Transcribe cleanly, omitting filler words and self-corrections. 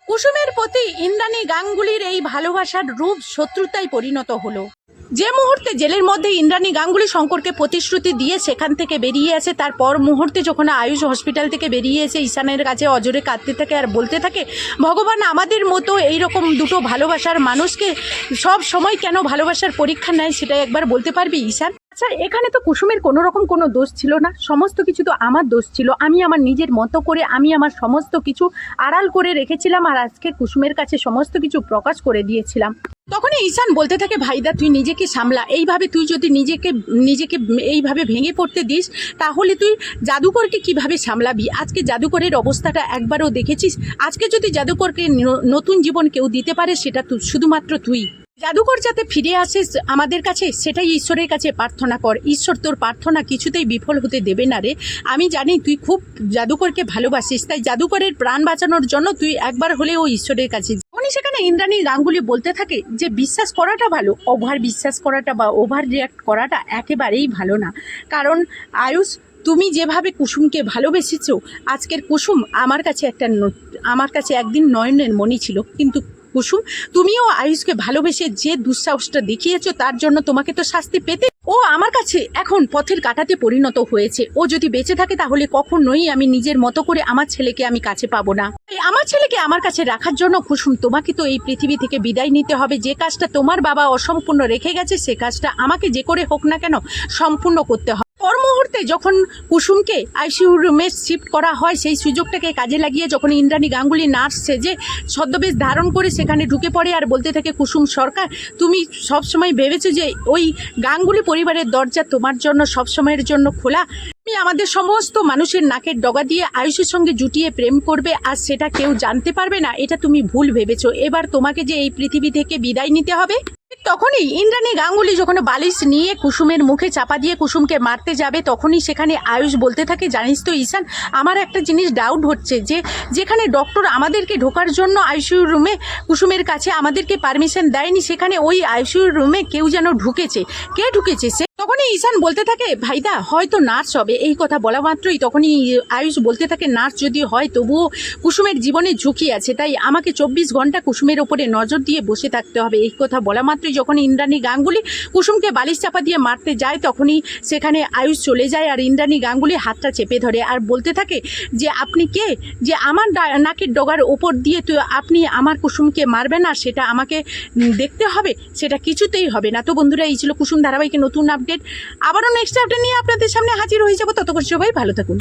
কুসুমের প্রতি ইন্দ্রাণী গাঙ্গুলির এই ভালোবাসার রূপ শত্রুতায় পরিণত হলো। যে মুহূর্তে জেলের মধ্যে ইন্দ্রাণী গাঙ্গুলি শঙ্করকে প্রতিশ্রুতি দিয়ে সেখান থেকে বেরিয়ে আসে, তারপর মুহূর্তে যখন আয়ুষ হসপিটাল থেকে বেরিয়ে এসে ঈশানের কাছে অজরে কাঁদতে থাকে আর বলতে থাকে, ভগবান আমাদের মতো এইরকম দুটো ভালোবাসার মানুষকে সব সময় কেন ভালোবাসার পরীক্ষা নেয় সেটা একবার বলতে পারবি ঈশান? আচ্ছা, এখানে তো কুসুমের কোনো রকম কোনো দোষ ছিল না, সমস্ত কিছু তো আমার দোষ ছিল। আমি আমার নিজের মতো করে আমি আমার সমস্ত কিছু আড়াল করে রেখেছিলাম আর আজকে কুসুমের কাছে সমস্ত কিছু প্রকাশ করে দিয়েছিলাম। তখনই ঈশান বলতে থাকে, ভাইদা তুই নিজেকে সামলা, এইভাবে তুই যদি নিজেকে এইভাবে ভেঙে পড়তে দিস তাহলে তুই জাদুকরকে কিভাবে সামলাবি? আজকে জাদুকরের অবস্থাটা একবারও দেখেছিস? আজকে যদি জাদুকরকে নতুন জীবন কেউ দিতে পারে সেটা শুধুমাত্র তুই। জাদুকর যাতে ফিরে আসিস আমাদের কাছে সেটাই ঈশ্বরের কাছে প্রার্থনা কর। ঈশ্বর তোর প্রার্থনা কিছুতেই বিফল হতে দেবে না রে। আমি জানি তুই খুব জাদুকরকে ভালোবাসিস, তাই জাদুকরের প্রাণ বাঁচানোর জন্য তুই একবার হলেও ঈশ্বরের কাছে। উনি সেখানে ইন্দ্রাণী গাঙ্গুলি বলতে থাকে যে বিশ্বাস করাটা ভালো, ওভার বিশ্বাস করাটা বা ওভার রিয়াক্ট করাটা একেবারেই ভালো না। কারণ আয়ুষ, তুমি যেভাবে কুসুমকে ভালোবেসেছো, আজকের কুসুম আমার কাছে একদিন নয়নের মণি ছিল, কিন্তু কুসুম তুমিও আয়ুষকে ভালোবেসে যে দুঃসাহসটা দেখিয়েছো তার জন্য তোমাকে তো শাস্তি পেতে। ও আমার কাছে এখন পথের কাঁটাতে পরিণত হয়েছে। ও যদি বেঁচে থাকে তাহলে কখনোই আমি নিজের মতো করে আমার ছেলেকে আমি কাছে পাবো না। আমার ছেলেকে আমার কাছে রাখার জন্য কুসুম তোমাকে তো এই পৃথিবী থেকে বিদায় নিতে হবে। যে কাজটা তোমার বাবা অসম্পূর্ণ রেখে গেছে সে কাজটা আমাকে যে করে হোক না কেন সম্পূর্ণ করতে হবে। পর মুহূর্তে যখন কুসুমকে আইসিইউ রুমে শিফট করা হয়, সেই সুযোগটাকে কাজে লাগিয়ে যখন ইন্দ্রাণী গাঙ্গুলি নার্স সেজে ছদ্মবেশ ধারণ করে সেখানে ঢুকে পড়ে আর বলতে থাকে, কুসুম সরকার, তুমি সবসময় ভেবেছো যে ওই গাঙ্গুলি পরিবারের দরজা তোমার জন্য সবসময়ের জন্য খোলা? তুমি আমাদের সমস্ত মানুষের নাকের ডগা দিয়ে আয়ুষের সঙ্গে জুটিয়ে প্রেম করবে আর সেটা কেউ জানতে পারবে না, এটা তুমি ভুল ভেবেছো। এবার তোমাকে যে এই পৃথিবী থেকে বিদায় নিতে হবে। তখনই ইন্দ্রাণী গাঙ্গুলি যখন বালিশ নিয়ে কুসুমের মুখে চাপা দিয়ে কুসুমকে মারতে যাবে, তখনই সেখানে আয়ুষ বলতে থাকে, জানিস তো ঈশান, আমার একটা জিনিস ডাউট হচ্ছে যে যেখানে ডক্টর আমাদেরকে ঢোকার জন্য আইসিইউ রুমে কুসুমের কাছে আমাদেরকে পারমিশন দেয়নি, সেখানে ওই আইসিইউ রুমে কেউ যেন ঢুকেছে। কে ঢুকেছে? সে তখনই ঈশান বলতে থাকে, ভাইদা হয়তো নার্স হবে। এই কথা বলা মাত্রই তখনই আয়ুষ বলতে থাকে, নার্স যদি হয় তবুও কুসুমের জীবনে ঝুঁকি আছে, তাই আমাকে 24 ঘন্টা কুসুমের ওপরে নজর দিয়ে বসে থাকতে হবে। এই কথা বলা মাত্রই যখন ইন্দ্রাণী গাঙ্গুলি কুসুমকে বালিশ চাপা দিয়ে মারতে যায় তখনই সেখানে আয়ুষ চলে যায় আর ইন্দ্রাণী গাঙ্গুলি হাতটা চেপে ধরে আর বলতে থাকে যে আপনি কে, যে আমার নাকের ডগার ওপর দিয়ে তো আপনি আমার কুসুমকে মারবেন না, সেটা আমাকে দেখতে হবে, সেটা কিছুতেই হবে না। তো বন্ধুরা, এই ছিল কুসুম ধারাবাহিকের নতুন আপডেট। আবারও নেক্সট আপডেট নিয়ে আপনাদের সামনে হাজির হয়ে যাবো। ততক্ষণ সবাই ভালো থাকুন।